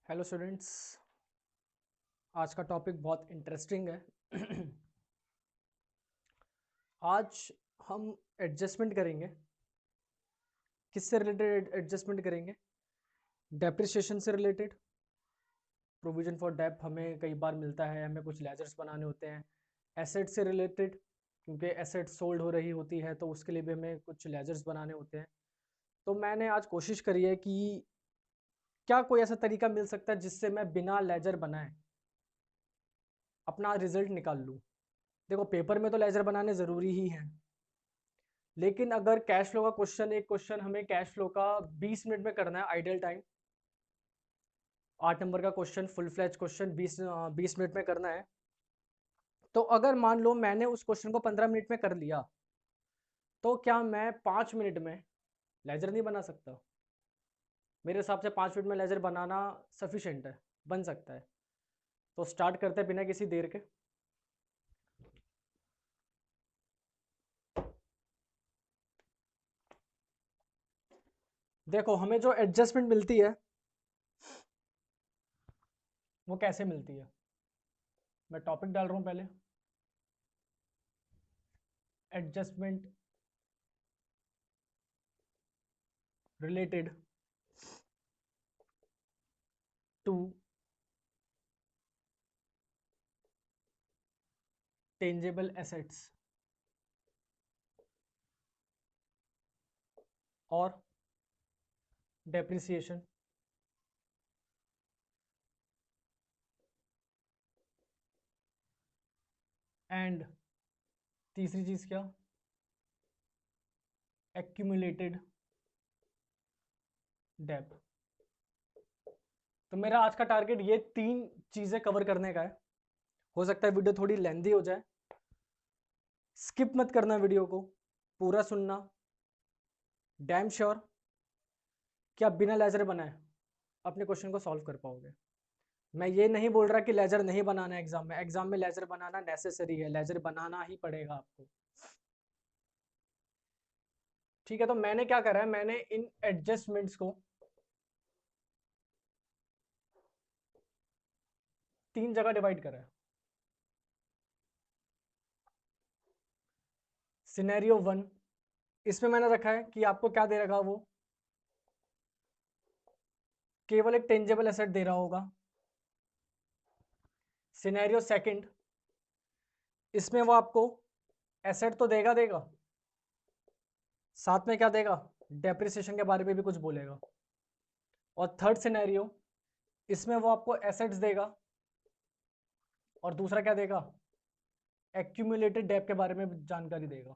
Hello students. आज का topic बहुत इंटरेस्टिंग है। आज हम एडजस्टमेंट करेंगे। किससे रिलेटेड एडजस्टमेंट करेंगे? डेप्रिसिएशन से रिलेटेड। प्रोविजन फॉर डेप हमें कई बार मिलता है, हमें कुछ लेजर्स बनाने होते हैं। एसेट से रिलेटेड, क्योंकि एसेट सोल्ड हो रही होती है तो उसके लिए भी हमें कुछ लेजर्स बनाने होते हैं। तो मैंने आज कोशिश करी है कि क्या कोई ऐसा तरीका मिल सकता है जिससे मैं बिना लेजर बनाए अपना रिजल्ट निकाल लूँ। देखो, पेपर में तो लेजर बनाने ज़रूरी ही हैं, लेकिन अगर कैश फ्लो का क्वेश्चन, एक क्वेश्चन हमें कैश फ्लो का 20 मिनट में करना है, आइडियल टाइम 8 नंबर का question, full fledge question 20 minute में करना है। तो अगर मान लो मैंने उस क्वेश्चन को 15 मिनट में कर लिया, तो क्या मैं 5 मिनट में लेजर नहीं बना सकता? मेरे हिसाब से 5 मिनट में लेजर बनाना सफिशिएंट है, बन सकता है। तो स्टार्ट करते हैं बिना किसी देर के। देखो, हमें जो एडजस्टमेंट मिलती है वो कैसे मिलती है। मैं टॉपिक डाल रहा हूं पहले। Adjustment related to tangible assets और डेप्रिसिएशन एंड तीसरी चीज क्या? Accumulated dep. तो मेरा आज का टारगेट ये 3 चीजें कवर करने का है। हो सकता है वीडियो थोड़ी लेंदी हो जाए, स्किप मत करना वीडियो को, पूरा सुनना। डैम श्योर कि आप बिना लेजर बनाए अपने क्वेश्चन को सॉल्व कर पाओगे। मैं ये नहीं बोल रहा कि लेजर नहीं बनाना है एग्जाम में। एग्जाम में लेजर बनाना नेसेसरी है, लेजर बनाना ही पड़ेगा आपको। ठीक है, तो मैंने क्या करा है, मैंने इन एडजस्टमेंट्स को 3 जगह डिवाइड करा है। सिनेरियो 1, इसमें मैंने रखा है कि आपको क्या दे रखा, वो केवल एक टेंजेबल एसेट दे रहा होगा। सिनेरियो सेकंड, इसमें वो आपको एसेट तो देगा देगा, साथ में क्या देगा, डेप्रिसिएशन के बारे में भी कुछ बोलेगा। और थर्ड सिनेरियो, इसमें वो आपको एसेट्स देगा और दूसरा क्या देगा, एक्यूमुलेटेड डेप के बारे में जानकारी देगा।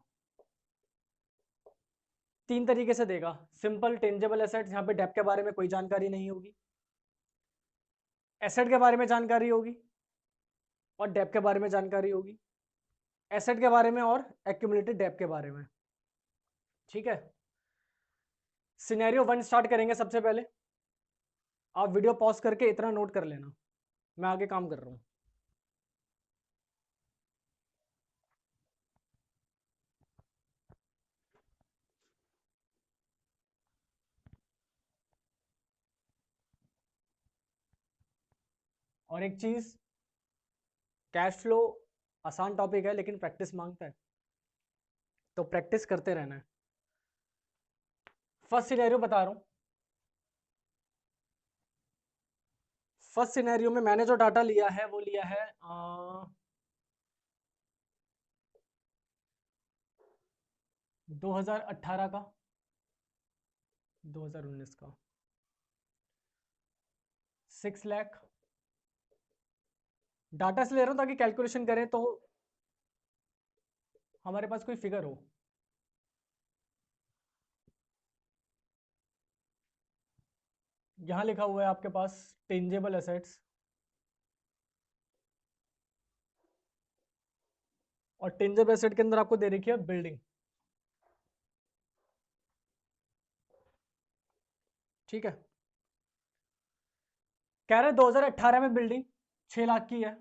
3 तरीके से देगा। सिंपल टेंजेबल एसेट्स, यहाँ पे डेप के बारे में कोई जानकारी नहीं होगी, एसेट के बारे में जानकारी होगी और डेप के बारे में जानकारी होगी। एसेट के बारे में और एक्यूमुलेटेड डेप के बारे में। ठीक है, सिनेरियो 1 स्टार्ट करेंगे सबसे पहले। आप वीडियो पॉज करके इतना नोट कर लेना, मैं आगे काम कर रहा हूं। और एक चीज, कैश फ्लो आसान टॉपिक है लेकिन प्रैक्टिस मांगता है, तो प्रैक्टिस करते रहना है। फर्स्ट सिनेरियो बता रहा हूं। फर्स्ट सिनेरियो में मैंने जो डाटा लिया है वो लिया है 2018 का, 2019 का। 6 लाख डाटा से ले रहा हूं ताकि कैलकुलेशन करें तो हमारे पास कोई फिगर हो। यहां लिखा हुआ है आपके पास टेंजेबल एसेट्स, और टेंजेबल एसेट के अंदर आपको दे रखी है बिल्डिंग। ठीक है, कह रहे 2018 में बिल्डिंग 6 लाख की है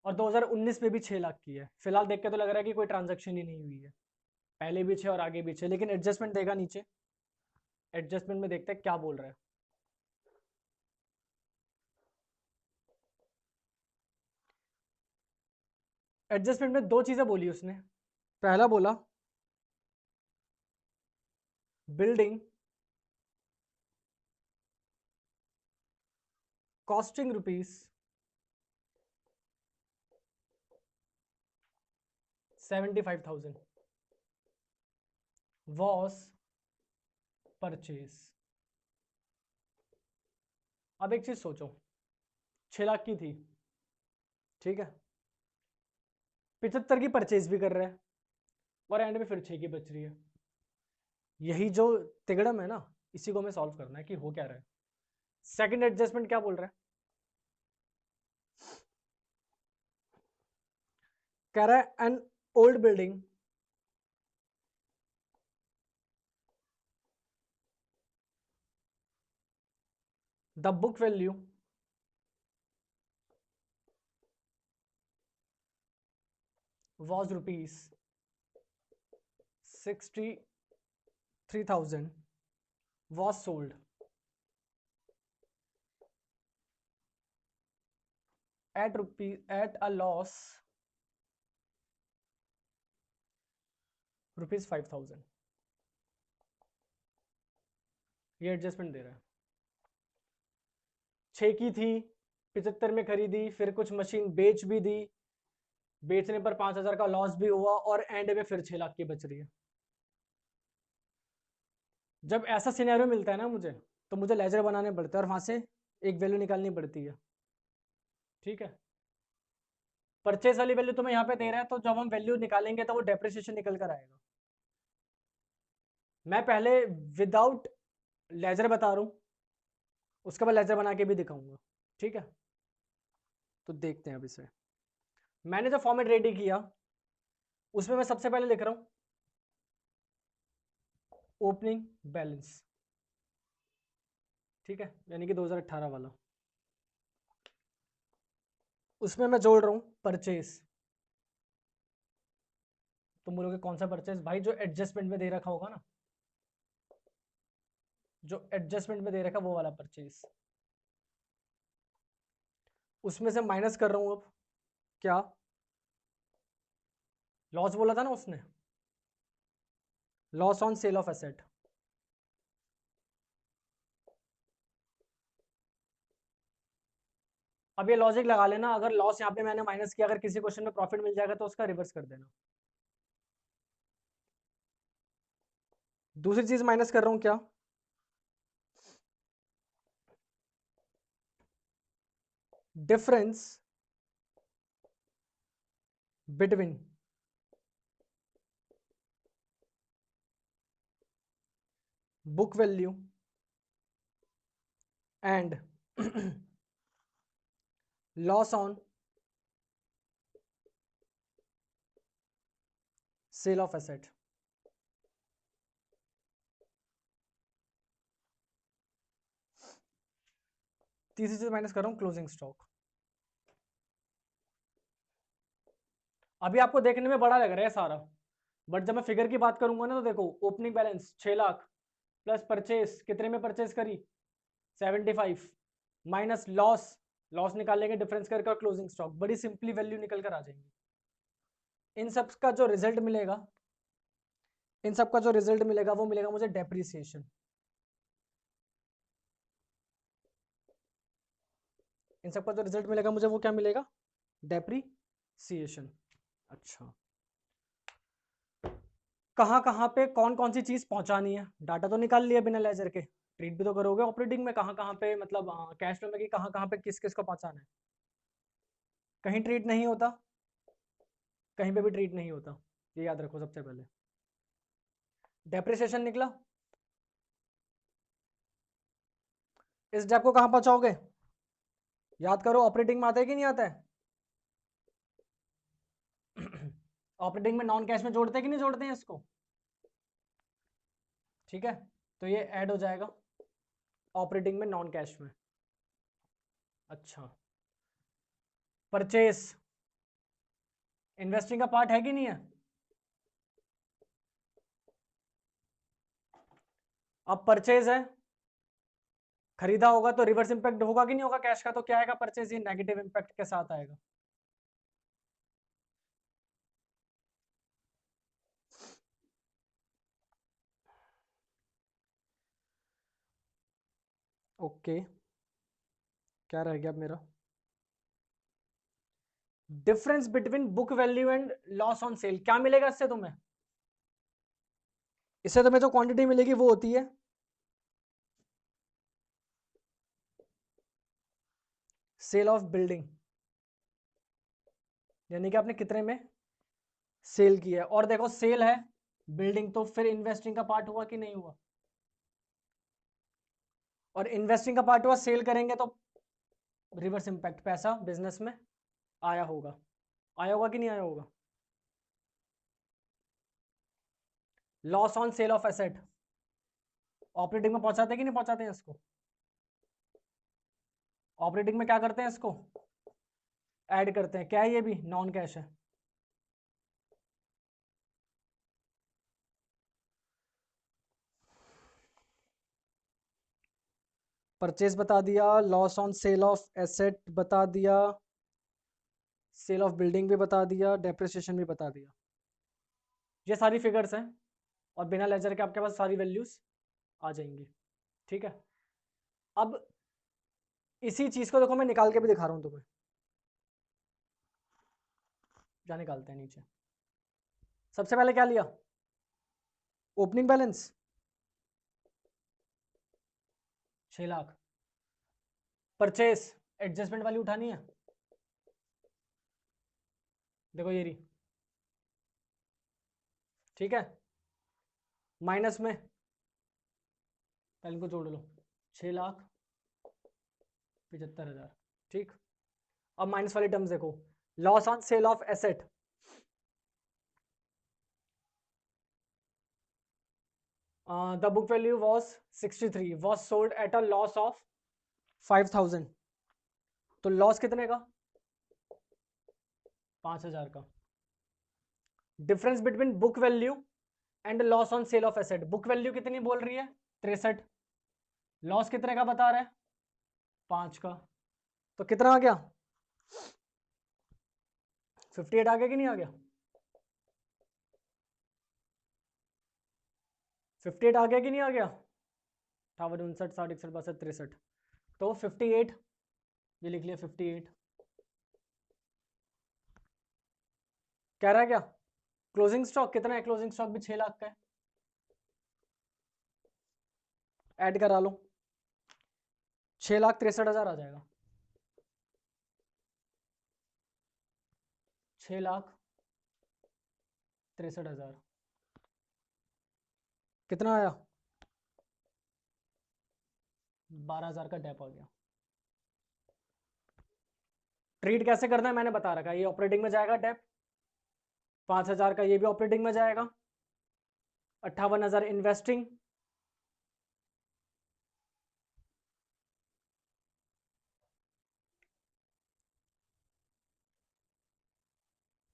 और 2019 में भी 6 लाख की है। फिलहाल देख के तो लग रहा है कि कोई ट्रांजैक्शन ही नहीं हुई है, पहले भी 6 और आगे भी 6, लेकिन एडजस्टमेंट देगा नीचे। एडजस्टमेंट में देखते हैं क्या बोल रहा है। एडजस्टमेंट में दो चीजें बोली उसने। पहला बोला बिल्डिंग कॉस्टिंग ₹75,000 was purchase। अब एक चीज सोचो, 6 लाख की थी, ठीक है, 75 की परचेज भी कर रहा है और एंड में फिर 6 की बच रही है। यही जो तिगड़म है ना, इसी को हमें सॉल्व करना है कि हो क्या रहा है। सेकंड एडजस्टमेंट क्या बोल रहा है, कह रहा है an old building the book value was ₹63,000 was sold at a loss ₹5,000। ये एडजस्टमेंट दे रहा है। 6 की थी, 75 में खरीदी, फिर कुछ मशीन बेच भी दी, बेचने पर 5,000 का लॉस भी हुआ और एंड में फिर 6 लाख की बच रही है। जब ऐसा सिनेरियो मिलता है ना मुझे, तो मुझे लेजर बनाने पड़ते हैं और वहां से एक वैल्यू निकालनी पड़ती है, ठीक है। परचेस वाली वैल्यू तुम्हें यहाँ पे दे रहा है, तो जब हम वैल्यू निकालेंगे तो वो डेप्रिसिएशन निकल कर आएगा। मैं पहले विदाउट लेजर बता रहा हूँ, उसके बाद लेजर बना के भी दिखाऊंगा, ठीक है। तो देखते हैं अब इसे। मैंने जो फॉर्मेट रेडी किया उसमें मैं सबसे पहले लिख रहा हूँ ओपनिंग बैलेंस, ठीक है, यानी कि 2018 वाला। उसमें मैं जोड़ रहा हूँ परचेस। तुम बोलोगे कौन सा परचेस भाई, जो एडजस्टमेंट में दे रखा होगा ना, जो एडजस्टमेंट में दे रखा वो वाला परचेस। उसमें से माइनस कर रहा हूँ अब क्या, लॉस बोला था ना उसने, loss on sale of asset. अब ये लॉजिक लगा लेना, अगर लॉस यहाँ पे मैंने माइनस किया, अगर किसी क्वेश्चन में प्रॉफिट मिल जाएगा तो उसका रिवर्स कर देना। दूसरी चीज माइनस कर रहा हूं क्या, difference between book value and loss on sale of asset. तीसरी चीज माइनस कर रहा हूं क्लोजिंग स्टॉक। अभी आपको देखने में बड़ा लग रहा है सारा, बट जब मैं फिगर की बात करूंगा ना, तो देखो opening balance 6 lakh plus purchase, कितने में परचेस करी 75, माइनस लॉस, लॉस निकालेंगे डिफरेंस करके, और क्लोजिंग स्टॉक, बड़ी सिंपली वैल्यू निकल कर आ जाएंगी। इन सब का जो रिजल्ट मिलेगा, इन सब का जो रिजल्ट मिलेगा वो मिलेगा मुझे डेप्रिसिएशन। इन सब का जो रिजल्ट मिलेगा मुझे वो क्या मिलेगा, डेप्रिसिएशन। अच्छा, कहाँ कहाँ पे कौन कौन सी चीज पहुंचानी है, डाटा तो निकाल लिया बिना लेजर के, ट्रीट भी तो करोगे ऑपरेटिंग में, कहाँ कहाँ पे मतलब कैश फ्लो में कि कहाँ कहाँ पे किस किस को पहुंचाना है। कहीं ट्रीट नहीं होता, कहीं पे भी ट्रीट नहीं होता, ये याद रखो सबसे पहले। डेप्रिसिएशन निकला, इस डेप को कहाँ पहुंचाओगे, याद करो, ऑपरेटिंग में आता है कि नहीं आता है ऑपरेटिंग में नॉन कैश में जोड़ते हैं कि नहीं जोड़ते हैं इसको, ठीक है। तो ये ऐड हो जाएगा ऑपरेटिंग में नॉन कैश में। अच्छा, परचेस इन्वेस्टिंग का पार्ट है कि नहीं है। अब परचेज है, खरीदा होगा तो रिवर्स इंपैक्ट होगा कि नहीं होगा कैश का, तो क्या आएगा परचेज, ये नेगेटिव इंपैक्ट के साथ आएगा। ओके, क्या रह गया अब मेरा? Difference between book value and loss on cell, क्या मिलेगा इससे तुम्हें? इससे तुम्हें जो क्वांटिटी मिलेगी वो होती है सेल ऑफ बिल्डिंग, यानी कि आपने कितने में सेल किया है। और देखो सेल है बिल्डिंग, तो फिर इन्वेस्टिंग का पार्ट हुआ कि नहीं हुआ? और इन्वेस्टिंग का पार्ट हुआ, सेल करेंगे तो रिवर्स इंपैक्ट, पैसा बिजनेस में आया होगा, आया होगा कि नहीं आया होगा? Loss on sale of asset operating में पहुंचाते हैं कि नहीं पहुंचाते हैं इसको? ऑपरेटिंग में क्या करते हैं इसको? ऐड करते हैं। क्या है ये भी? नॉन कैश है। परचेज बता दिया, loss on sale of asset बता दिया, सेल ऑफ बिल्डिंग भी बता दिया, डेप्रिसिएशन भी बता दिया। ये सारी फिगर्स हैं और बिना लेजर के आपके पास सारी वैल्यूज आ जाएंगी। ठीक है, अब इसी चीज को देखो मैं निकाल के भी दिखा रहा हूं तुम्हें। क्या निकालते हैं नीचे? सबसे पहले क्या लिया? Opening balance 6 lakh. Purchase adjustment वाली उठानी है, देखो ये रही। ठीक है, माइनस में पहले इनको जोड़ लो, 6,75,000। ठीक, अब माइनस वाली टर्म्स देखो, loss on sale of asset, the book value was 63, was sold at a loss of 5,000, तो लॉस कितने का? 5,000 का। Difference between book value and loss on sale of asset, book value कितनी बोल रही है? 63, लॉस कितने का बता रहा है? 5 का, तो कितना आ गया? 58 आ गया कि नहीं आ गया? 58 आ गया कि नहीं आ गया? 58, 59, 60, 61, 62, 63, तो 58, ये लिख लिया 58। कह रहा है क्या? क्लोजिंग स्टॉक कितना है? क्लोजिंग स्टॉक भी 6 लाख का है, ऐड करा लो, 6,63,000 आ जाएगा। 6,63,000 कितना आया? 12,000 का डेप आ गया। ट्रीट कैसे करना है मैंने बता रखा है, ये ऑपरेटिंग में जाएगा डेप, 5,000 का ये भी ऑपरेटिंग में जाएगा, 58,000 इन्वेस्टिंग,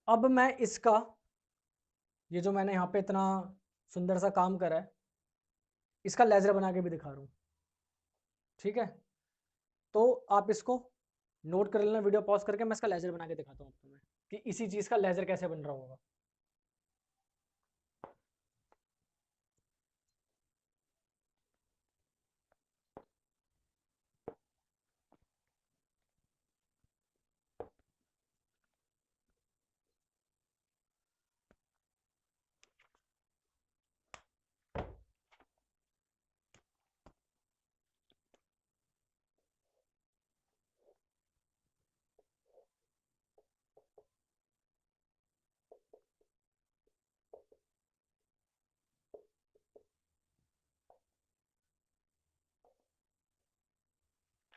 अब मैं इसका, ये जो मैंने यहाँ पे इतना सुंदर सा काम करा है, इसका लेजर बना के भी दिखा रहा हूँ। ठीक है, तो आप इसको नोट कर लेना, वीडियो पॉज करके मैं इसका लेजर बना के दिखाता हूँ आपको मैं, कि इसी चीज़ का लेजर कैसे बन रहा होगा।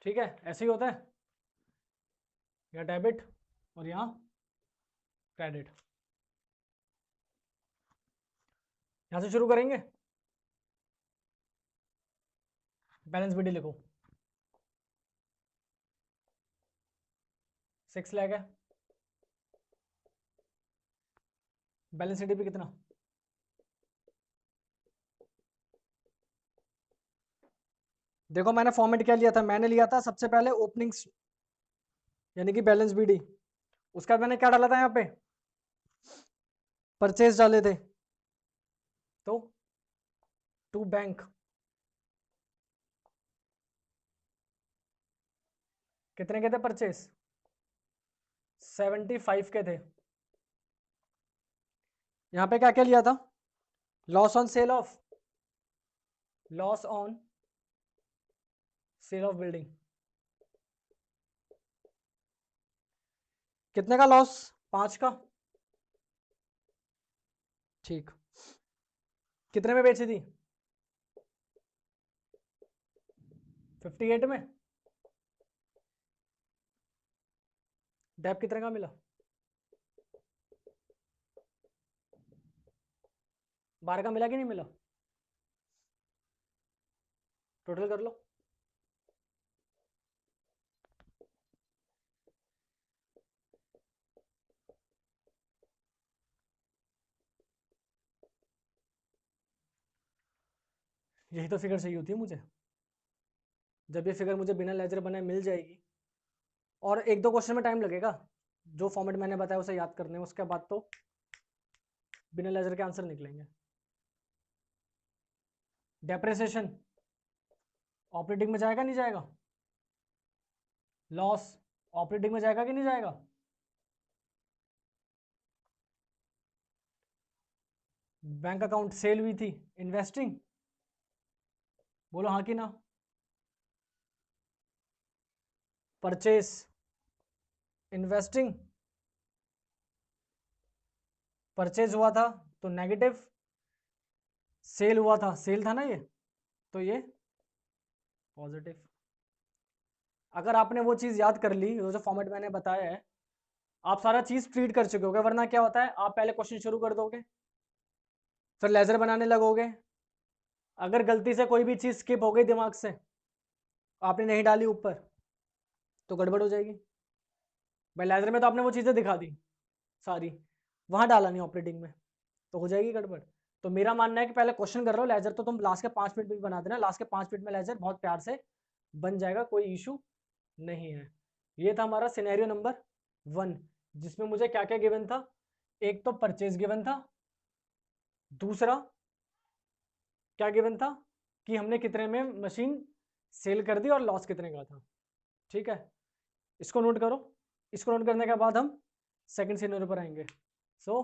ठीक है, ऐसे ही होता है, यहाँ डेबिट और यहाँ क्रेडिट। यहाँ से शुरू करेंगे, बैलेंस बीडी लिखो, 6 लाख है, बैलेंस शीट पे कितना? देखो मैंने फॉर्मेट क्या लिया था, मैंने लिया था सबसे पहले ओपनिंग यानी कि बैलेंस बीडी, उसके बाद मैंने क्या डाला था यहाँ पे? परचेज डाले थे, तो टू बैंक, कितने के थे परचेस? 75 के थे। यहां पे क्या क्या लिया था? Loss on sale of building. कितने का लॉस? 5 का। ठीक। कितने में बेची थी? 58 में। डेप कितने का मिला? 12 का मिला कि नहीं मिला? टोटल कर लो। यही तो फिगर चाहिए होती है मुझे। जब ये फिगर मुझे बिना लेजर बनाए मिल जाएगी, और एक दो क्वेश्चन में टाइम लगेगा, जो फॉर्मेट मैंने बताया उसे याद करने में, उसके बाद तो बिना लेजर के आंसर निकलेंगे। डेप्रिसिएशन ऑपरेटिंग में जाएगा नहीं जाएगा? लॉस ऑपरेटिंग में जाएगा कि नहीं जाएगा? बैंक अकाउंट सेल हुई थी, इन्वेस्टिंग, बोलो हाँ कि ना? परचेस, इन्वेस्टिंग, परचेज हुआ था तो नेगेटिव, सेल हुआ था, सेल था ना ये, तो ये पॉजिटिव। अगर आपने वो चीज याद कर ली, वो जो फॉर्मेट मैंने बताया है, आप सारा चीज ट्रीट कर चुके होगे। वरना क्या होता है, आप पहले क्वेश्चन शुरू कर दोगे, फिर लेजर बनाने लगोगे, अगर गलती से कोई भी चीज स्किप हो गई दिमाग से, आपने नहीं डाली ऊपर, तो गड़बड़ हो जाएगी। भाई लेजर में तो आपने वो चीजें दिखा दी सारी, वहां डाला नहीं ऑपरेटिंग में, तो हो जाएगी गड़बड़। तो मेरा मानना है कि पहले क्वेश्चन कर लो, लेजर तो तुम लास्ट के 5 मिनट में भी बना देना, लास्ट के 5 मिनट में लेजर बहुत प्यार से बन जाएगा, कोई इशू नहीं है। ये था हमारा सिनेरियो नंबर 1, जिसमें मुझे क्या क्या गिवन था। एक तो परचेज गिवन था, दूसरा क्या गिवन था कि हमने कितने में मशीन सेल कर दी और लॉस कितने का था। ठीक है, इसको नोट करो। इसको नोट करने के बाद हम सेकंड सिनेरियो पर आएंगे। So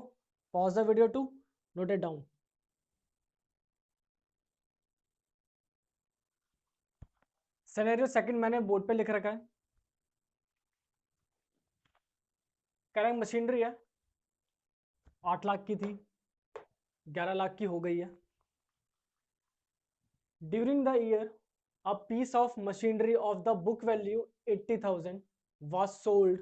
pause the video to note it down. Scenario second मैंने बोर्ड पे लिख रखा है। कह रहा है मशीनरी है, 8 लाख की थी, 11 लाख की हो गई है। During the year a piece of machinery of the book value 80,000 was sold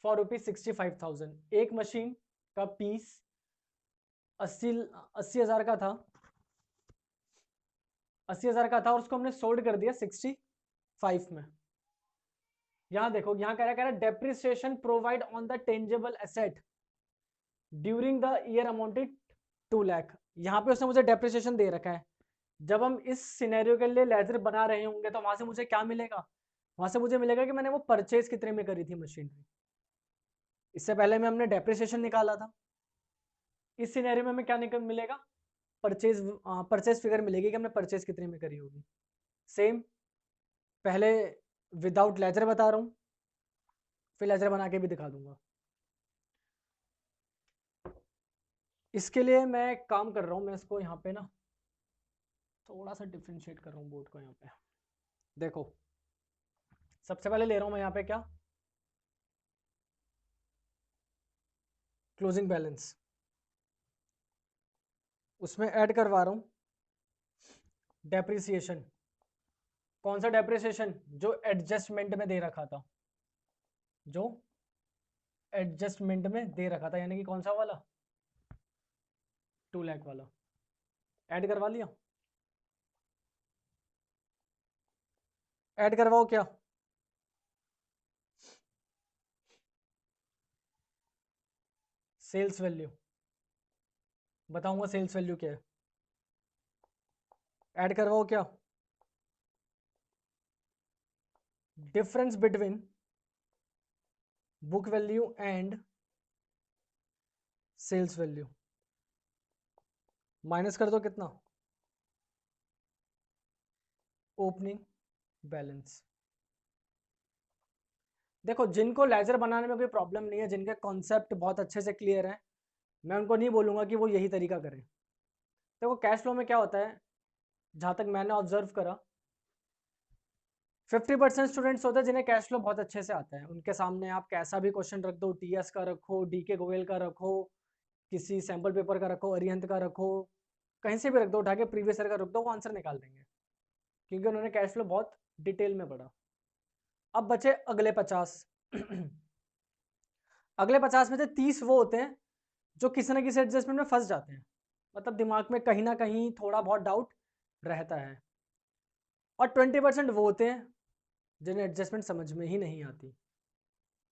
for rupees 65,000। एक मशीन का पीस 80,000 का था, 80,000 का था, और उसको हमने सोल्ड कर दिया 65 में। यहां देखो, यहां कह रहा है depreciation provide on the tangible asset during the year amounted 2 lakh. यहां पे उसने मुझे डेप्रिसिएशन दे रखा है। जब हम इस सिनेरियो के लिए लेजर बना रहे होंगे तो वहां से मुझे क्या मिलेगा? वहां से मुझे मिलेगा कि मैंने वो परचेज कितने में करी थी मशीनरी। इससे पहले में हमने डेप्रिसिएशन निकाला था। इस सिनेरियो में हमें क्या निकल मिलेगा? परचेज, परचेज फिगर मिलेगी कि हमने परचेज कितने में करी होगी। सेम, पहले विदाउट लेजर बता रहा हूं, फिर लेजर बना के भी दिखा दूंगा। इसके लिए मैं एक काम कर रहा हूं, मैं इसको यहाँ पे ना थोड़ा सा डिफ्रेंशिएट कर रहा हूँ बोर्ड को। यहाँ पे देखो, सबसे पहले ले रहा हूं मैं यहाँ पे क्या, क्लोजिंग बैलेंस, उसमें ऐड करवा रहा हूं डेप्रिसिएशन। कौन सा डेप्रिसिएशन? जो एडजस्टमेंट में दे रखा था, जो एडजस्टमेंट में दे रखा था, यानी कि कौन सा वाला? 2 लाख वाला। ऐड करवा लिया? ऐड करवाओ क्या? सेल्स वैल्यू बताऊंगा, सेल्स वैल्यू क्या है। ऐड करवाओ क्या? Difference between book value and sales value, minus कर दो कितना? Opening balance. देखो जिनको लेजर बनाने में कोई प्रॉब्लम नहीं है, जिनके कॉन्सेप्ट बहुत अच्छे से क्लियर है, मैं उनको नहीं बोलूँगा कि वो यही तरीका करें। देखो कैश फ्लो में क्या होता है, जहाँ तक मैंने ऑब्जर्व करा, 50% स्टूडेंट्स होते हैं जिन्हें कैश फ्लो बहुत अच्छे से आता है। उनके सामने आप कैसा भी क्वेश्चन रख दो, टीएस का रखो, डीके गोयल का रखो, किसी सैम्पल पेपर का रखो, अरिहंत का रखो, कहीं से भी रख दो, उठा के प्रीवियस ईयर का रख दो, वो आंसर निकाल देंगे, क्योंकि उन्होंने कैश फ्लो बहुत डिटेल में पढ़ा। अब बचे अगले 50 अगले 50 में से 30 वो होते हैं जो किसी ना किसी एडजस्टमेंट में फंस जाते हैं, मतलब दिमाग में कहीं ना कहीं थोड़ा बहुत डाउट रहता है। और 20% वो होते हैं जिन्हें एडजस्टमेंट समझ में ही नहीं आती।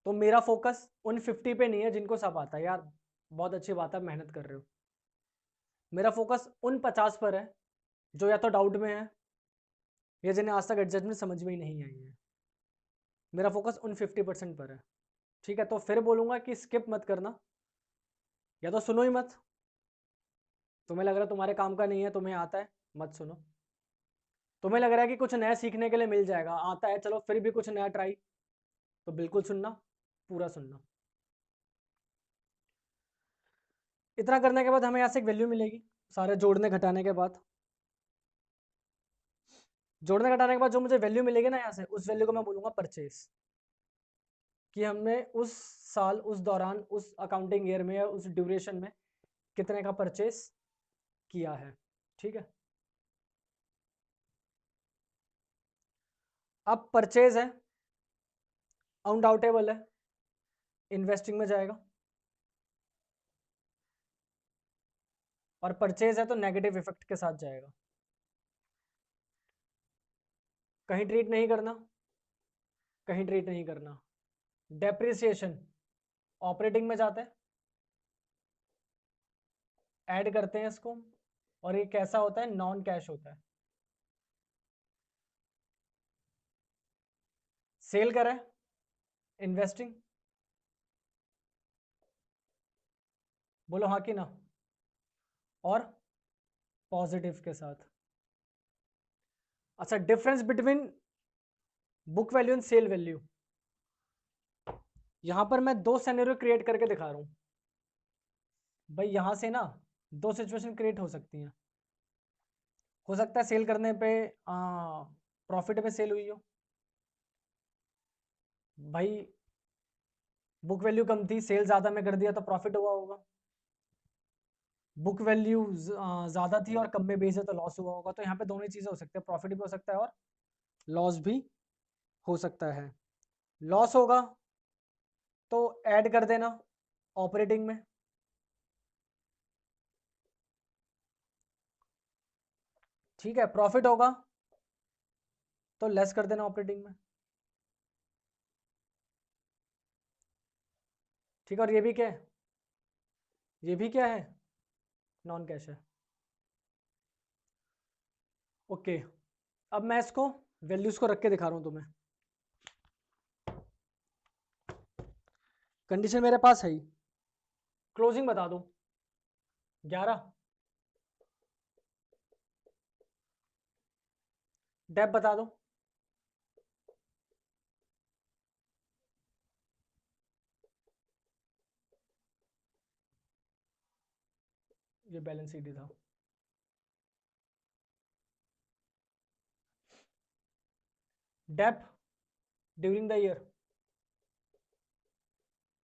तो मेरा फोकस उन 50 पे नहीं है जिनको सब आता है, यार बहुत अच्छी बात है, मेहनत कर रहे हो। मेरा फोकस उन 50 पर है जो या तो डाउट में है या जिन्हें आज तक एडजस्टमेंट समझ में ही नहीं आई है। मेरा फोकस उन 50% पर है। ठीक है, तो फिर बोलूंगा कि स्किप मत करना, या तो सुनो ही मत। तुम्हें लग रहा है तुम्हारे काम का नहीं है, तुम्हें आता है, मत सुनो। तुम्हें लग रहा है कि कुछ नया सीखने के लिए मिल जाएगा, आता है, चलो फिर भी कुछ नया ट्राई, तो बिल्कुल सुनना, पूरा सुनना। इतना करने के बाद हमें यहाँ से एक वैल्यू मिलेगी, सारे जोड़ने घटाने के बाद। जोड़ने घटाने के बाद जो मुझे वैल्यू मिलेगी ना यहाँ से, उस वैल्यू को मैं बोलूँगा परचेस, कि हमने उस साल, उस दौरान, उस अकाउंटिंग ईयर में या उस ड्यूरेशन में कितने का परचेस किया है। ठीक है, अब परचेज है, अनडाउटेबल है, इन्वेस्टिंग में जाएगा, और परचेज है तो नेगेटिव इफेक्ट के साथ जाएगा। कहीं ट्रीट नहीं करना, कहीं ट्रीट नहीं करना। डेप्रिसिएशन ऑपरेटिंग में जाता है, ऐड करते हैं इसको, और ये कैसा होता है, नॉन कैश होता है। सेल करें, इन्वेस्टिंग, बोलो हाँ कि ना, और पॉजिटिव के साथ। अच्छा, difference between book value and sale value, यहां पर मैं दो सिनेरियो क्रिएट करके दिखा रहा हूं भाई। यहां से ना दो सिचुएशन क्रिएट हो सकती हैं। हो सकता है सेल करने पे प्रॉफिट में सेल हुई हो भाई, बुक वैल्यू कम थी, सेल ज्यादा में कर दिया तो प्रॉफिट हुआ होगा। बुक वैल्यू ज्यादा थी और कम में बेचे तो लॉस हुआ होगा। तो यहाँ पे दोनों ही चीजें हो सकती है, प्रॉफिट भी हो सकता है और लॉस भी हो सकता है। लॉस होगा तो ऐड कर देना ऑपरेटिंग में, ठीक है। प्रॉफिट होगा तो लेस कर देना ऑपरेटिंग में, ठीक है। और ये भी क्या है, ये भी क्या है, नॉन कैश है। ओके, अब मैं इसको वैल्यूज को रख के दिखा रहा हूं तुम्हें। कंडीशन मेरे पास है ही, क्लोजिंग बता दो 11, डेप बता दो, ये बैलेंस शीट ही था। Dep during the year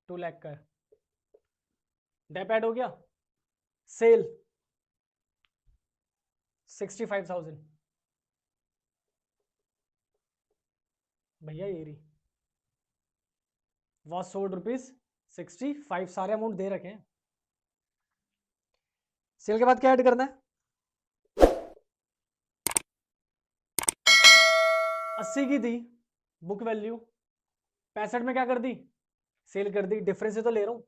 2 lakh का है, डेप ऐड हो गया। सेल 65,000, भैया ये रही, वॉज सोल्ड ₹65, सारे अमाउंट दे रखे हैं। सेल के बाद क्या ऐड करना है, 80 की थी बुक वैल्यू, 65 में क्या कर दी, सेल कर दी। डिफरेंस से तो ले रहा हूं,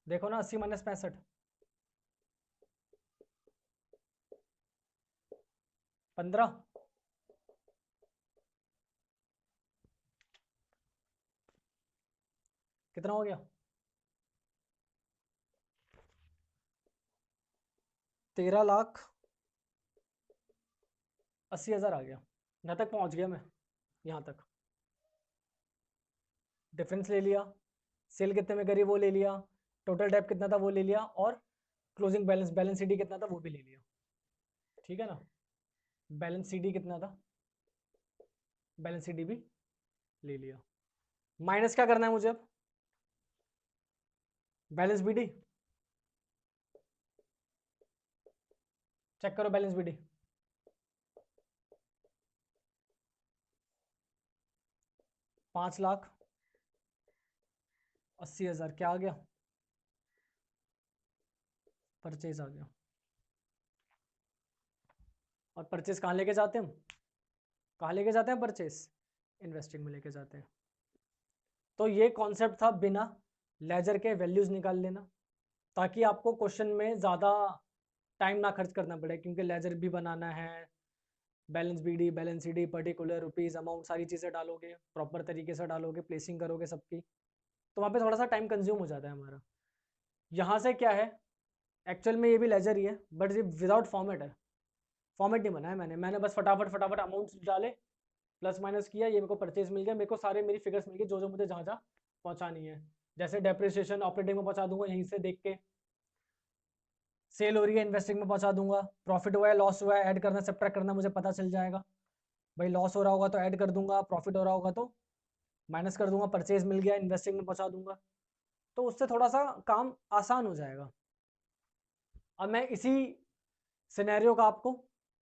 देखो ना, 80 माइनस 65, 15, कितना हो गया, 13,80,000 आ गया। यहाँ तक पहुंच गया मैं, यहाँ तक। डिफरेंस ले लिया, सेल कितने में करी वो ले लिया, टोटल डेप कितना था वो ले लिया, और क्लोजिंग बैलेंस बैलेंस सीडी कितना था वो भी ले लिया। ठीक है ना, बैलेंस सीडी कितना था, बैलेंस सीडी भी ले लिया। माइनस क्या करना है मुझे अब, बैलेंस बीडी, चेक करो बैलेंस बीडी। पाँच लाख 80,000 क्या आ गया, परचेज आ गया। और परचेज कहाँ लेके जाते हैं हम, कहाँ लेके जाते हैं परचेज, इन्वेस्टिंग में लेके जाते हैं। तो ये कॉन्सेप्ट था बिना लेजर के वैल्यूज निकाल लेना, ताकि आपको क्वेश्चन में ज़्यादा टाइम ना खर्च करना पड़े, क्योंकि लेजर भी बनाना है, balance BD balance CD particular rupees amount सारी चीज़ें डालोगे, प्रॉपर तरीके से डालोगे, प्लेसिंग करोगे सबकी, तो वहाँ पे थोड़ा सा टाइम कंज्यूम हो जाता है हमारा। यहाँ से क्या है, एक्चुअल में ये भी लेजर ही है, बट ये विदाउट फॉर्मेट है, फॉर्मेट नहीं बनाया मैंने बस फटाफट फटाफट अमाउंट्स डाले, प्लस माइनस किया, ये मेरे को परचेज मिल गया, मेरे को सारे मेरी फिगर्स मिल गई जो जो मुझे जहाँ जहाँ पहुँचानी है। जैसे डेप्रिसिएशन ऑपरेटिंग में पहुँचा दूंगा यहीं से देख के, सेल हो रही है इन्वेस्टिंग में पहुँचा दूंगा, प्रॉफिट हुआ है लॉस हुआ है ऐड करना सब्ट्रैक्ट करना मुझे पता चल जाएगा, भाई लॉस हो रहा होगा तो ऐड कर दूंगा, प्रॉफिट हो रहा होगा तो माइनस कर दूंगा, परचेज मिल गया इन्वेस्टिंग में पहुँचा दूंगा, तो उससे थोड़ा सा काम आसान हो जाएगा। अब मैं इसी सिनेरियो का आपको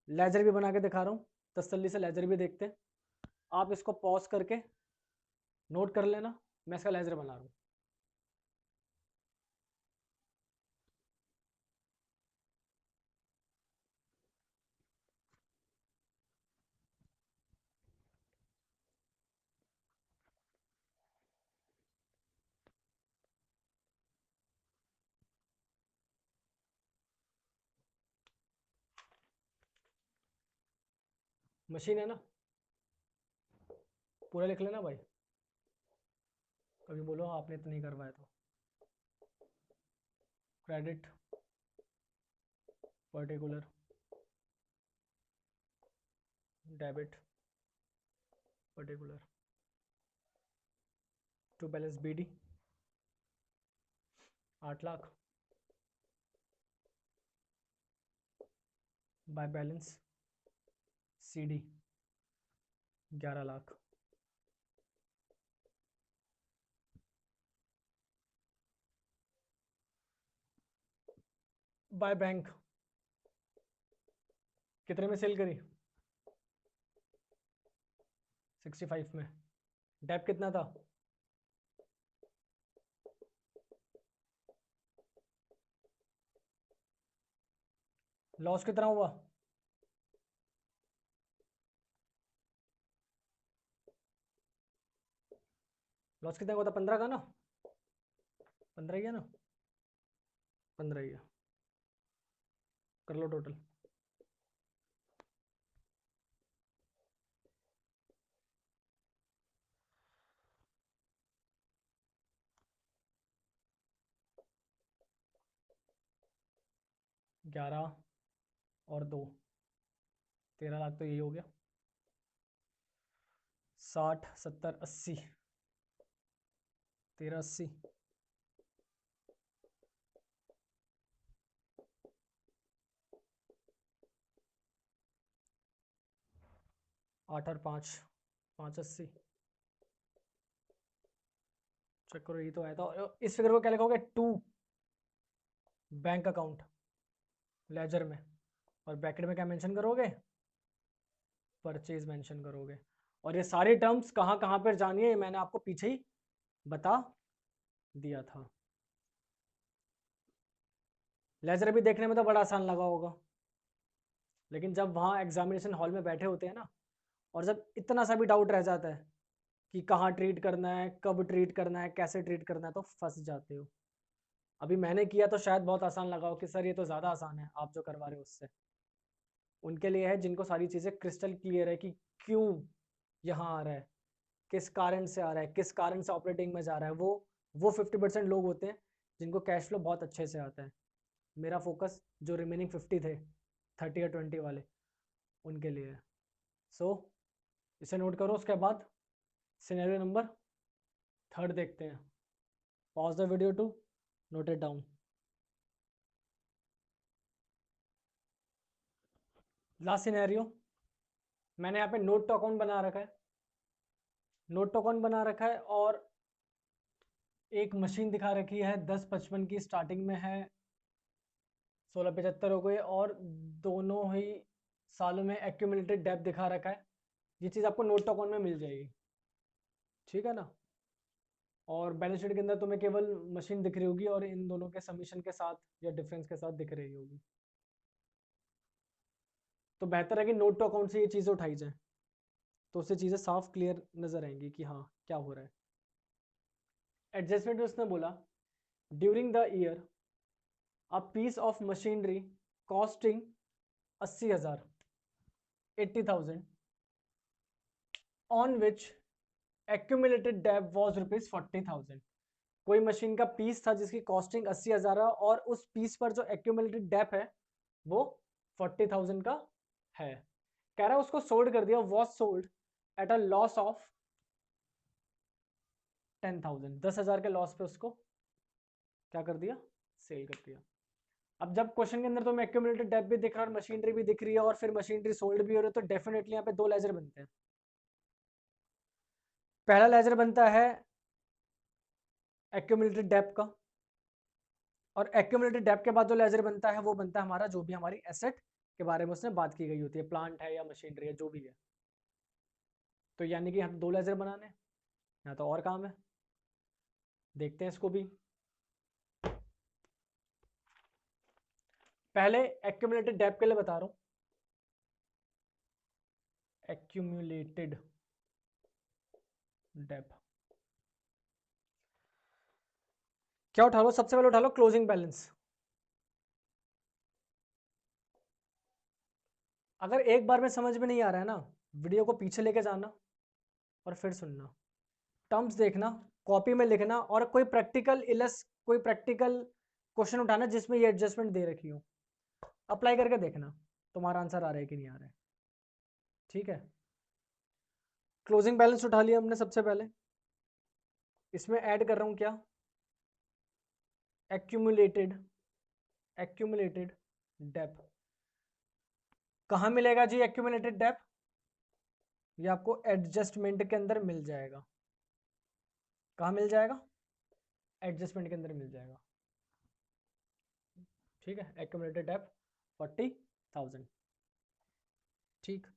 लेजर भी बना के दिखा रहा हूँ, तसल्ली से लेजर भी देखते हैं, आप इसको पॉज करके नोट कर लेना, मैं इसका लेजर बना रहा हूँ। मशीन है ना, पूरा लिख लेना भाई, कभी बोलो आपने तो नहीं करवाया तो। Credit particular, debit particular, to balance BD 8 lakh, by balance CD 11 lakh, by bank कितने में सेल करी, 65 में, डेप कितना था, लॉस कितना हुआ, लॉस कितना हुआ था, 15 का ना, 15 ही है ना, 15 ही है, कर लो टोटल। ग्यारह और 2 13 लाख तो यही हो गया, 60 70 80 1380, 8 और 5 580, चेक करो यही तो आया था। इस फिगर को क्या लिखोगे, टू बैंक अकाउंट लेजर में, और ब्रैकेट में क्या मेंशन करोगे, परचेज मेंशन करोगे। और ये सारी टर्म्स कहाँ कहाँ पर जानी है ये मैंने आपको पीछे ही बता दिया था। लेजर भी देखने में तो बड़ा आसान लगा होगा, लेकिन जब वहाँ एग्जामिनेशन हॉल में बैठे होते हैं ना, और जब इतना सा भी डाउट रह जाता है कि कहाँ ट्रीट करना है, कब ट्रीट करना है, कैसे ट्रीट करना है, तो फंस जाते हो। अभी मैंने किया तो शायद बहुत आसान लगा हो कि सर ये तो ज़्यादा आसान है आप जो करवा रहे हो उससे, उनके लिए है जिनको सारी चीज़ें क्रिस्टल क्लियर है कि क्यों यहाँ आ रहा है, किस कारण से आ रहा है, किस कारण से ऑपरेटिंग में जा रहा है। वो 50% लोग होते हैं जिनको कैश फ्लो बहुत अच्छे से आता है। मेरा फोकस जो रिमेनिंग 50 थे, 30 या 20 वाले, उनके लिए है। सो इसे नोट करो। उसके बाद सिनेरियो नंबर थर्ड देखते हैं, pause the video to note it down. Last scenario, मैंने यहाँ पे नोट टू अकाउंट बना रखा है, नोट टू अकाउंट बना रखा है और एक मशीन दिखा रखी है 1055 की, स्टार्टिंग में है 1675 हो गए, और दोनों ही सालों में एक्यूमुलेटेड डेप्थ दिखा रखा है। ये चीज़ आपको नोट टू अकाउंट में मिल जाएगी, ठीक है ना। और बैलेंस शीट के अंदर तुम्हें केवल मशीन दिख रही होगी और इन दोनों के समीशन के साथ या डिफरेंस के साथ दिख रही होगी। तो बेहतर है कि नोट टू अकाउंट से ये चीज़ें उठाई जाए, तो उससे चीज़ें साफ क्लियर नजर आएंगी कि हाँ क्या हो रहा है। एडजस्टमेंट में उसने बोला during the year a piece of machinery costing 80,000 80,000 on which accumulated dep was rupees 40,000। कोई मशीन का पीस था जिसकी कॉस्टिंग 80,000 है और उस पीस पर जो एक्यूमुलेटेड डेब्ट है वो 40,000 का है। कह रहा है उसको सोल्ड कर दिया, was sold at a loss of 10,000, 10,000 के लॉस पे उसको क्या कर दिया, सेल कर दिया। अब जब क्वेश्चन के अंदर तो मैं एक्यूमुलेटेड डेब्ट भी दिख रहा है और मशीनरी भी दिख रही है और फिर मशीनरी सोल्ड भी हो रही है, तो डेफिनेटली यहाँ पे दो लेजर बनते हैं। पहला लेजर बनता है एक्यूमुलेटेड डेब्ट का, और एक्यूमुलेटेड डेब्ट के बाद जो लेजर बनता है वो बनता है हमारा जो भी हमारी एसेट के बारे में उसने बात की गई होती है, प्लांट है या मशीनरी है जो भी है। तो यानी कि यहाँ दो लेजर बनाने, यहाँ तो और काम है, देखते हैं इसको भी। पहले एक्यूमुलेटेड डेब्ट के लिए बता रहा हूँ, एक्यूमुलेटेड डेब्ट क्या उठा लो, सबसे पहले उठा लो क्लोजिंग बैलेंस। अगर एक बार में समझ में नहीं आ रहा है ना, वीडियो को पीछे लेके जाना और फिर सुनना, टर्म्स देखना, कॉपी में लिखना, और कोई प्रैक्टिकल क्वेश्चन उठाना जिसमें ये एडजस्टमेंट दे रखी हो, अप्लाई करके देखना तुम्हारा आंसर आ रहा है कि नहीं आ रहा है, ठीक है। क्लोजिंग बैलेंस उठा लिया हमने सबसे पहले, इसमें ऐड कर रहा हूं क्या, एक्यूमुलेटेड एक्यूमुलेटेड डेप्थ। कहाँ मिलेगा जी एक्यूमुलेटेड डेप्थ, ये आपको एडजस्टमेंट के अंदर मिल जाएगा। कहाँ मिल जाएगा, एडजस्टमेंट के अंदर मिल जाएगा, ठीक है। एक्यूमुलेटेड डेप्थ 40,000, ठीक।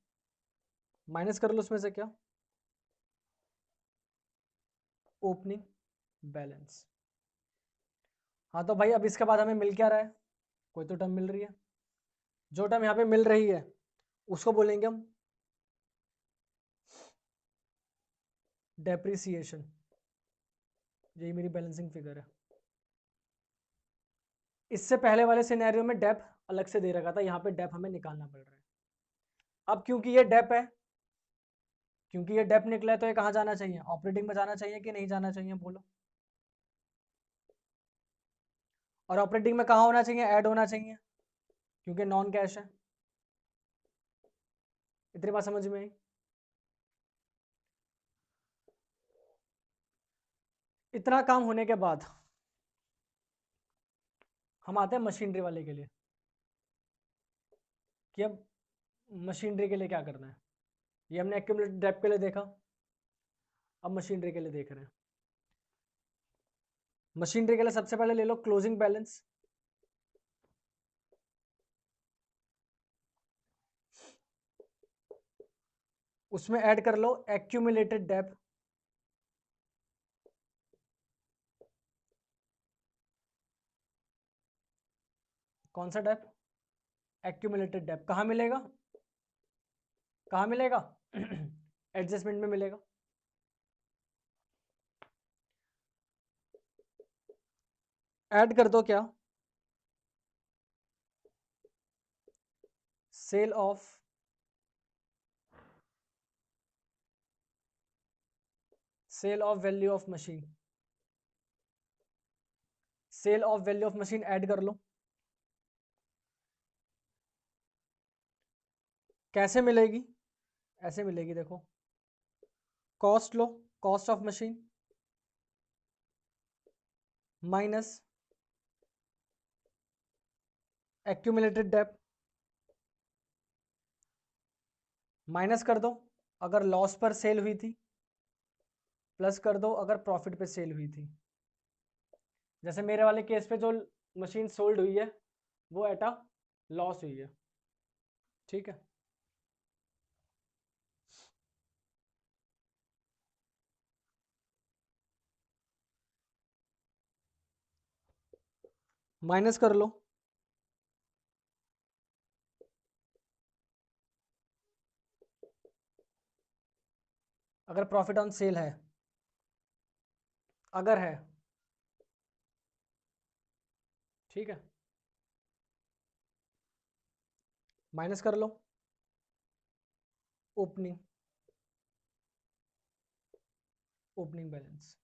माइनस कर लो उसमें से क्या, ओपनिंग बैलेंस। हाँ तो भाई अब इसके बाद हमें मिल क्या रहा है, कोई तो टर्म मिल रही है, जो टर्म यहाँ पे मिल रही है उसको बोलेंगे हम डेप्रिसिएशन। यही मेरी बैलेंसिंग फिगर है। इससे पहले वाले सिनेरियो में डेप अलग से दे रखा था, यहाँ पे डेप हमें निकालना पड़ रहा है। अब क्योंकि ये डेप है, क्योंकि ये डेप निकला है, तो ये कहाँ जाना चाहिए, ऑपरेटिंग में जाना चाहिए कि नहीं जाना चाहिए, बोलो। और ऑपरेटिंग में कहाँ होना चाहिए, ऐड होना चाहिए, क्योंकि नॉन कैश है। इतनी बात समझ में आई। इतना काम होने के बाद हम आते हैं मशीनरी वाले के लिए, कि अब मशीनरी के लिए क्या करना है। ये हमने एक्यूमुलेटेड डेप के लिए देखा, अब मशीनरी के लिए देख रहे हैं। मशीनरी के लिए सबसे पहले ले लो क्लोजिंग बैलेंस, उसमें ऐड कर लो एक्यूमुलेटेड डेप, कौन सा डेप, एक्यूमुलेटेड डेप। कहाँ मिलेगा, कहाँ मिलेगा एडजस्टमेंट में मिलेगा। ऐड कर दो क्या, sale of value of machine, sale of value of machine add कर लो। कैसे मिलेगी, ऐसे मिलेगी देखो, कॉस्ट लो, cost of machine minus accumulated dep, minus कर दो अगर लॉस पर सेल हुई थी, प्लस कर दो अगर प्रॉफिट पे सेल हुई थी। जैसे मेरे वाले केस पे जो मशीन सोल्ड हुई है वो एट अ लॉस हुई है, ठीक है। माइनस कर लो अगर प्रॉफिट ऑन सेल है, अगर है, ठीक है। माइनस कर लो ओपनिंग, ओपनिंग बैलेंस,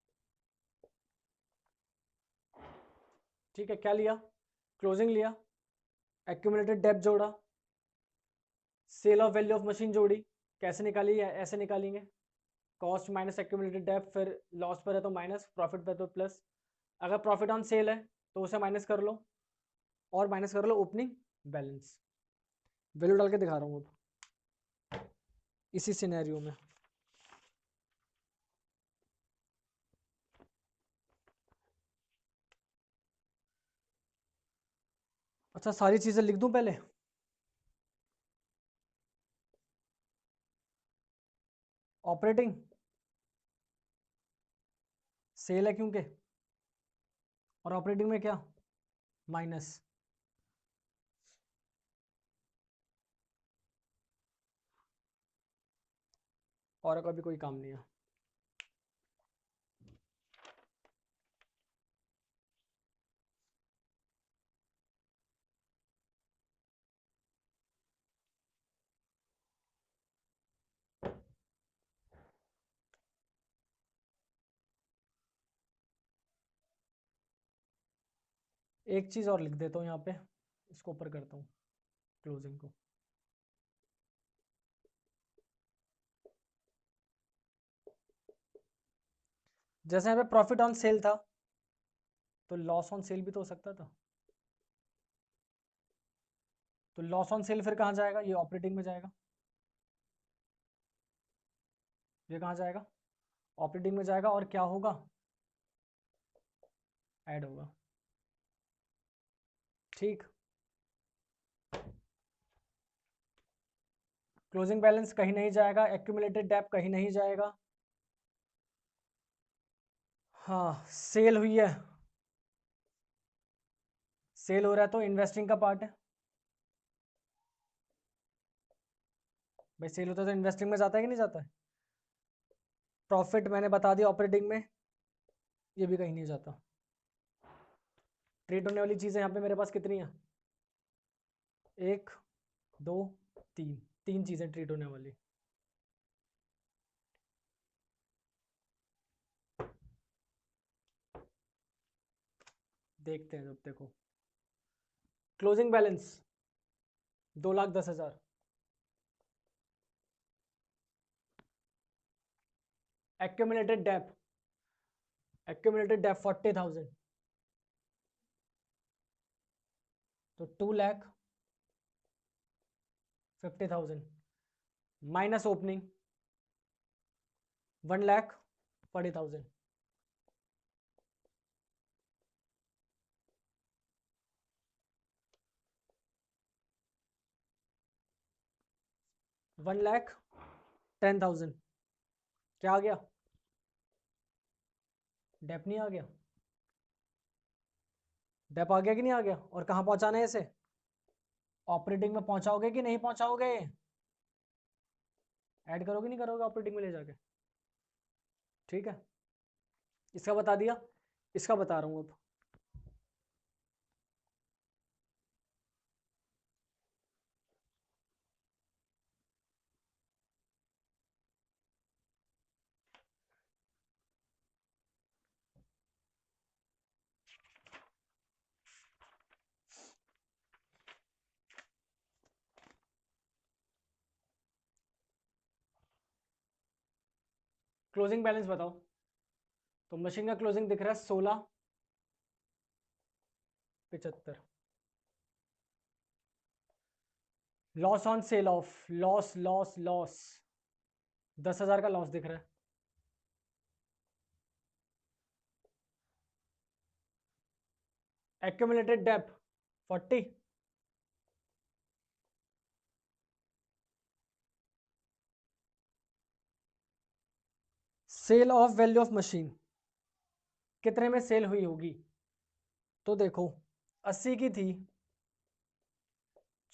ठीक है। क्या लिया? क्लोजिंग लिया, एक्यूमुलेटेड डेब्ट जोड़ा, sale of value of machine जोड़ी। कैसे निकाली है? ऐसे निकालेंगे, कॉस्ट माइनस एक्यूमुलेटेड डेब्ट, फिर लॉस पर है तो माइनस, प्रॉफिट पर तो प्लस। अगर प्रॉफिट ऑन सेल है तो उसे माइनस कर लो, और माइनस कर लो ओपनिंग बैलेंस। वैल्यू डाल के दिखा रहा हूँ अब इसी सिनेरियो में। अच्छा, सारी चीजें लिख दूं पहले? ऑपरेटिंग सेल है क्योंकि, और ऑपरेटिंग में क्या? माइनस। और का भी कोई काम नहीं है। एक चीज और लिख देता हूँ यहाँ पे, इसको ऊपर करता हूँ क्लोजिंग को। जैसे यहाँ पे प्रॉफिट ऑन सेल था तो लॉस ऑन सेल भी तो हो सकता था। तो लॉस ऑन सेल फिर कहाँ जाएगा? ये ऑपरेटिंग में जाएगा। ये कहाँ जाएगा? ऑपरेटिंग में जाएगा, और क्या होगा? ऐड होगा, ठीक। क्लोजिंग बैलेंस कहीं नहीं जाएगा, एक्यूमुलेटेड डेब्ट कहीं नहीं जाएगा। हाँ, सेल हुई है, सेल हो रहा है तो इन्वेस्टिंग का पार्ट है। भाई सेल होता है तो इन्वेस्टिंग में जाता है कि नहीं जाता है? प्रॉफिट मैंने बता दिया ऑपरेटिंग में, ये भी कहीं नहीं जाता। ट्रीट होने वाली चीजें यहाँ पे मेरे पास कितनी है? एक, दो, तीन, तीन चीजें ट्रीट होने वाली। देखते हैं, जब देखो क्लोजिंग बैलेंस 2,10,000, एक्यूमुलेटेड डेब्ट, एक्यूमुलेटेड डेब्ट 40,000, तो 2,50,000 माइनस ओपनिंग 1,40,000। $1,10,000 क्या आ गया? डेप नहीं आ गया? डेप आ गया कि नहीं आ गया? और कहाँ पहुंचाना है इसे? ऑपरेटिंग में पहुंचाओगे कि नहीं पहुंचाओगे? ऐड करोगे नहीं करोगे ऑपरेटिंग में ले जाके? ठीक है, इसका बता दिया, इसका बता रहा हूँ अब। क्लोजिंग बैलेंस बताओ। तो मशीन का क्लोजिंग दिख रहा है 16, 75। Loss on sale of, loss loss loss, 10,000 का लॉस दिख रहा है। Accumulated dep 40। Sale of value of machine कितने में सेल हुई होगी? तो देखो 80 की थी,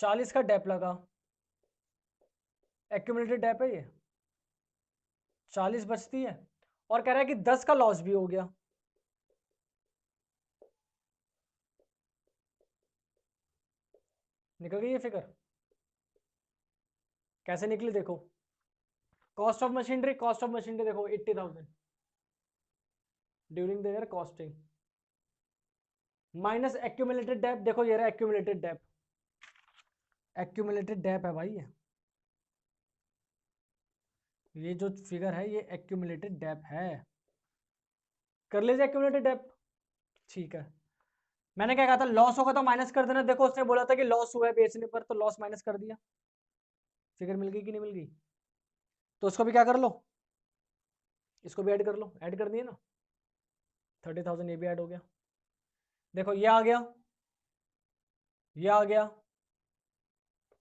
40 का डेप लगा, एक्यूमुलेटेड डेप है ये, 40 बचती है, और कह रहा है कि 10 का लॉस भी हो गया। निकल गई ये फिगर? कैसे निकली देखो, कॉस्ट ऑफ मशीनरी देखो 80,000 during the year costing, minus accumulated Depp, देखो ये रहा एक्यूमुलेटेड डेप, एक्यूमुलेटेड डेप है भाई ये जो फिगर है ये एक्यूमुलेटेड डेप है। कर लीजिए एक्यूमुलेटेड डेप। ठीक है, मैंने क्या कहा था, लॉस होगा तो माइनस कर देना। देखो उसने बोला था कि लॉस हुआ है बेचने पर, तो लॉस माइनस कर दिया, फिगर मिल गई कि नहीं मिल गई? तो उसको भी क्या कर लो, इसको भी ऐड कर लो, ऐड कर दिए ना, 30,000 ये भी ऐड हो गया। देखो ये आ गया, ये आ गया,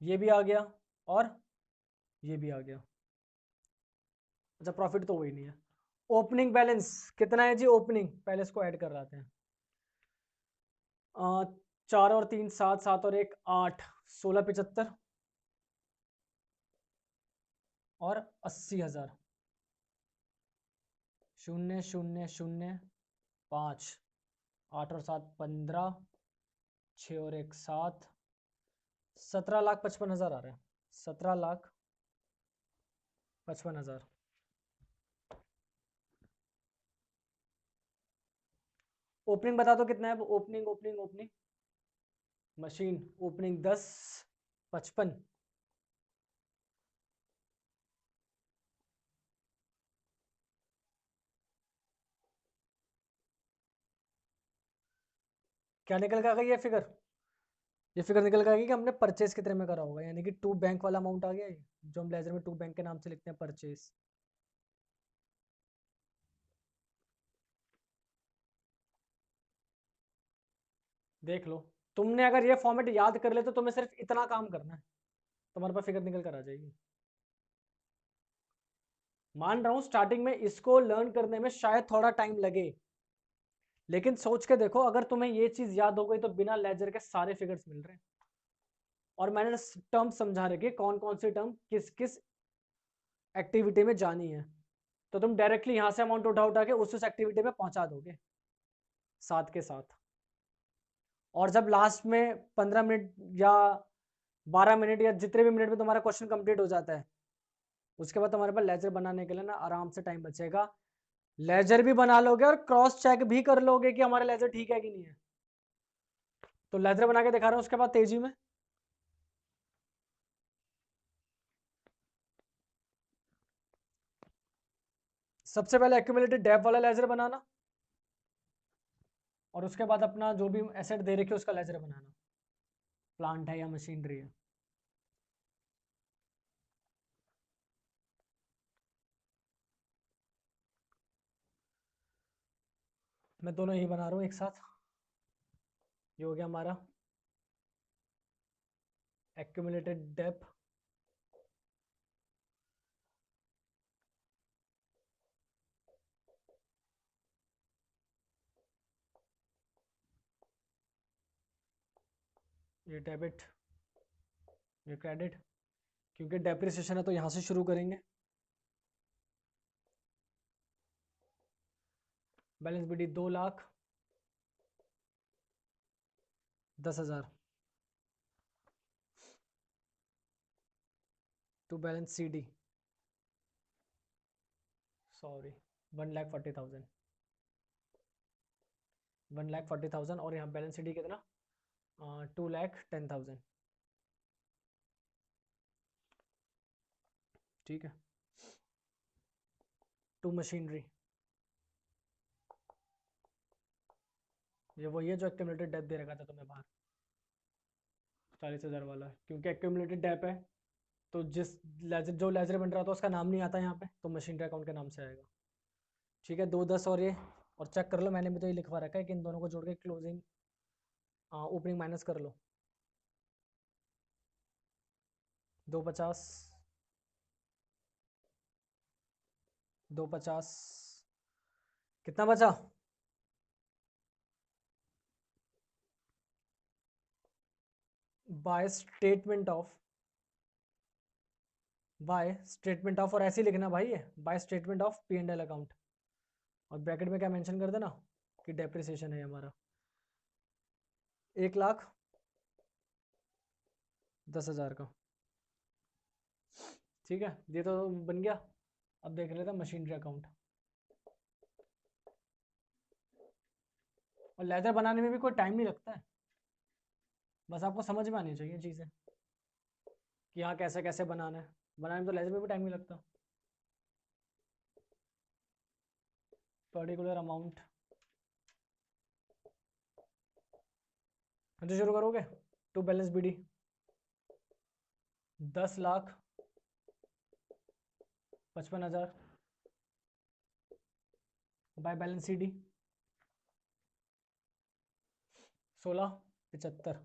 ये भी आ गया, और ये भी आ गया। अच्छा प्रॉफिट तो वही नहीं है। ओपनिंग बैलेंस कितना है जी? ओपनिंग पहले इसको ऐड कर रहे हैं। 4 और 3 7, 7 और 1 8, 16,75 और 80,000, 0 0 0 5, 8 और 7 15, 6 और 1 7, 17,55,000 आ रहा है, 17,55,000। ओपनिंग बता दो कितना है? Opening opening opening machine opening 10 55, क्या निकल के आ गई ये फिगर? ये फिगर निकल के आ गई कि हमने परचेज कितने में करा होगा, यानी कि टू बैंक वाला अमाउंट आ गया ये, जो हम लेजर में टू बैंक के नाम से लिखते हैं, परचेज। देख लो, तुमने अगर ये फॉर्मेट याद कर ले तो तुम्हें सिर्फ इतना काम करना है, तुम्हारे पास फिगर निकल कर आ जाएगी। मान रहा हूं स्टार्टिंग में इसको लर्न करने में शायद थोड़ा टाइम लगे, लेकिन सोच के देखो अगर तुम्हें ये चीज याद हो गई तो बिना लेजर के सारे फिगर्स मिल रहे हैं। और मैंने टर्म समझा रखे कौन कौन सी टर्म किस किस एक्टिविटी में जानी है, तो तुम डायरेक्टली यहां से अमाउंट उठा उठा के उस एक्टिविटी में पहुंचा दोगे साथ के साथ। और जब लास्ट में 15 मिनट या 12 मिनट या जितने भी मिनट में तुम्हारा क्वेश्चन कंप्लीट हो जाता है, उसके बाद तुम्हारे पास लेजर बनाने के लिए ना आराम से टाइम बचेगा। लेजर भी बना लोगे और क्रॉस चेक भी कर लोगे कि हमारा लेजर ठीक है कि नहीं है। तो लेजर बना के दिखा रहा हूं उसके बाद तेजी में। सबसे पहले एक्यूमुलेटेड डेप वाला लेजर बनाना, और उसके बाद अपना जो भी एसेट दे रखे उसका लेजर बनाना, प्लांट है या मशीनरी है। मैं दोनों ही बना रहा हूं एक साथ। ये हो गया हमारा एक्यूमुलेटेड डेप, ये डेबिट, ये क्रेडिट, क्योंकि डेप्रिसिएशन है तो यहां से शुरू करेंगे। Balance BD 2,10,000 to balance C D, sorry 1,40,000, 1,40,000, और यहाँ बैलेंस सी डी कितना? 2,10,000। ठीक है, टू मशीनरी ये वही है जो एक्यूमुलेटेड डेप दे रखा था तुम्हें बाहर, 40,000 वाला, क्योंकि एक्यूमुलेटेड डेप है तो जिस लेजर जो लेजर बन रहा था उसका नाम नहीं आता यहाँ पे, तो मशीनरी अकाउंट के नाम से आएगा। ठीक है, 210 और ये, और चेक कर लो, मैंने भी तो ये लिखवा रखा है कि इन दोनों को जोड़ के क्लोजिंग ओपनिंग माइनस कर लो। 250, 250, कितना बचा? By statement of, by statement of, और ऐसे ही लिखना भाई है, by statement of P and L account, और ब्रैकेट में क्या मेंशन कर देना कि डेप्रिसिएशन है हमारा 1,10,000 का। ठीक है, ये तो बन गया। अब देख लेते हैं मशीनरी अकाउंट। और लेजर बनाने में भी कोई टाइम नहीं लगता है, बस आपको समझ में आनी चाहिए चीज़ें कि यहाँ कैसे कैसे बनाना है। बनाने में तो लेजर में भी टाइम नहीं लगता। पर्टिकुलर अमाउंट तो शुरू करोगे, to balance BD 10,55,000 by balance C D 16,75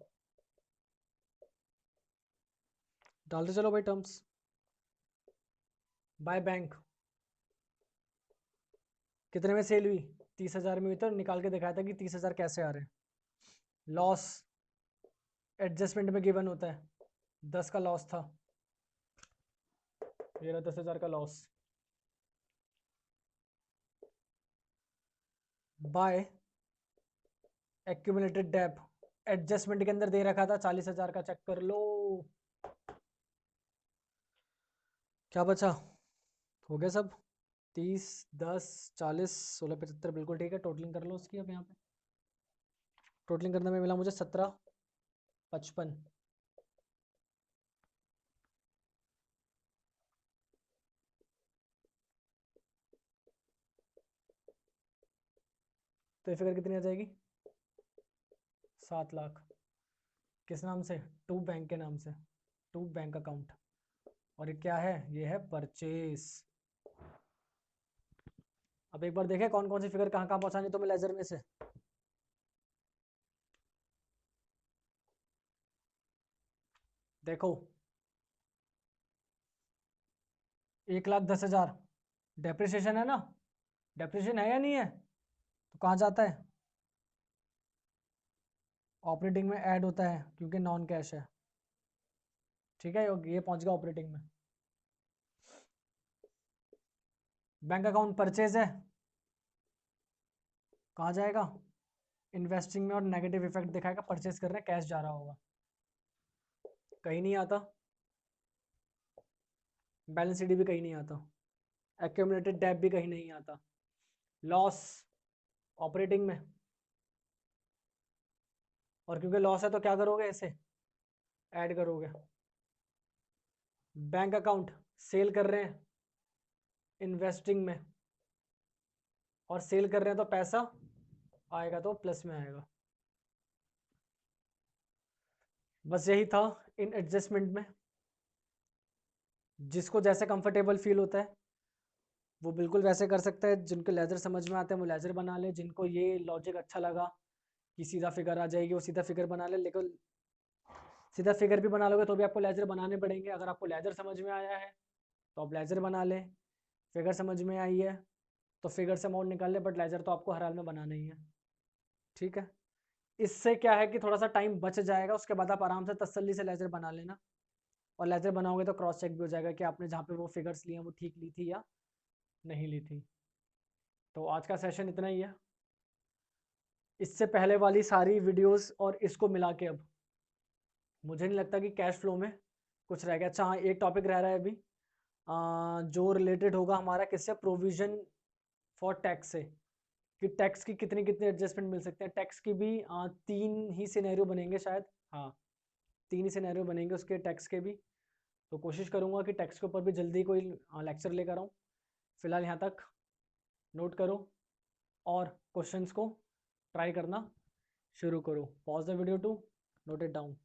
डालते चलो भाई टर्म्स। बाय बैंक कितने में सेल हुई? 30,000 में हुई, तो निकाल के दिखाया था कि 30,000 कैसे आ रहे हैं। लॉस एडजस्टमेंट में गिवन होता है, 10 का लॉस था, ये रहा 10,000 का loss. By accumulated dep, adjustment के अंदर दे रखा था 40,000 का, चेक कर लो क्या बचा। हो गया सब, 30, 10, 40, 16, 75, बिल्कुल ठीक है। टोटलिंग कर लो उसकी, अब यहाँ पे टोटलिंग करने में मिला मुझे 17,55। तो ये फिगर कितनी आ जाएगी? 7 लाख। किस नाम से? टू बैंक के नाम से, टू बैंक अकाउंट। और ये क्या है? ये है परचेस। अब एक बार देखें कौन कौन सी फिगर कहाँ कहाँ पहुंचानी तुम्हें लेजर में से। देखो 1,10,000 डेप्रिसिएशन है ना, डेप्रिसिएशन है या नहीं है? तो कहाँ जाता है? ऑपरेटिंग में ऐड होता है क्योंकि नॉन कैश है। ठीक है, ये पहुंच गया ऑपरेटिंग में। बैंक अकाउंट परचेज है, कहाँ जाएगा? इन्वेस्टिंग में, और नेगेटिव इफेक्ट दिखाएगा, परचेज कर रहे हैं कैश जा रहा होगा, कहीं नहीं आता। बैलेंस शीट भी कहीं नहीं आता, एक्यूमुलेटेड डेट भी कहीं नहीं आता। लॉस ऑपरेटिंग में, और क्योंकि लॉस है तो क्या करोगे? इसे ऐड करोगे। बैंक अकाउंट सेल कर रहे हैं इन्वेस्टिंग में, और सेल कर रहे हैं तो पैसा आएगा तो प्लस में आएगा। बस यही था इन एडजस्टमेंट में। जिसको जैसे कंफर्टेबल फील होता है वो बिल्कुल वैसे कर सकता है। जिनको लेजर समझ में आता है वो लेजर बना ले, जिनको ये लॉजिक अच्छा लगा कि सीधा फिगर आ जाएगी वो सीधा फिगर बना ले। लेकिन सीधा फिगर भी बना लोगे तो भी आपको लेजर बनाने पड़ेंगे। अगर आपको लेजर समझ में आया है तो आप लेजर बना लें, फिगर समझ में आई है तो फिगर से अमाउंट निकाल ले, बट लेजर तो आपको हर हाल में बनाना ही है। ठीक है, इससे क्या है कि थोड़ा सा टाइम बच जाएगा, उसके बाद आप आराम से तसल्ली से लेजर बना लेना। और लेजर बनाओगे तो क्रॉस चेक भी हो जाएगा कि आपने जहाँ पे वो फिगर्स लिए हैं वो ठीक ली थी या नहीं ली थी। तो आज का सेशन इतना ही है। इससे पहले वाली सारी वीडियोस और इसको मिला के अब मुझे नहीं लगता कि कैश फ्लो में कुछ रह गया। अच्छा हाँ, एक टॉपिक रह रहा है अभी, जो रिलेटेड होगा हमारा किससे? प्रोविजन फॉर टैक्स से, कि टैक्स की कितनी कितनी एडजस्टमेंट मिल सकते हैं। टैक्स की भी 3 ही सिनेरियो बनेंगे शायद, हाँ 3 ही सिनेरियो बनेंगे उसके टैक्स के भी। तो कोशिश करूँगा कि टैक्स के ऊपर भी जल्दी कोई लेक्चर लेकर आऊँ। फिलहाल यहाँ तक नोट करो और क्वेश्चंस को ट्राई करना। शुरू करो। Pause the video to note it down.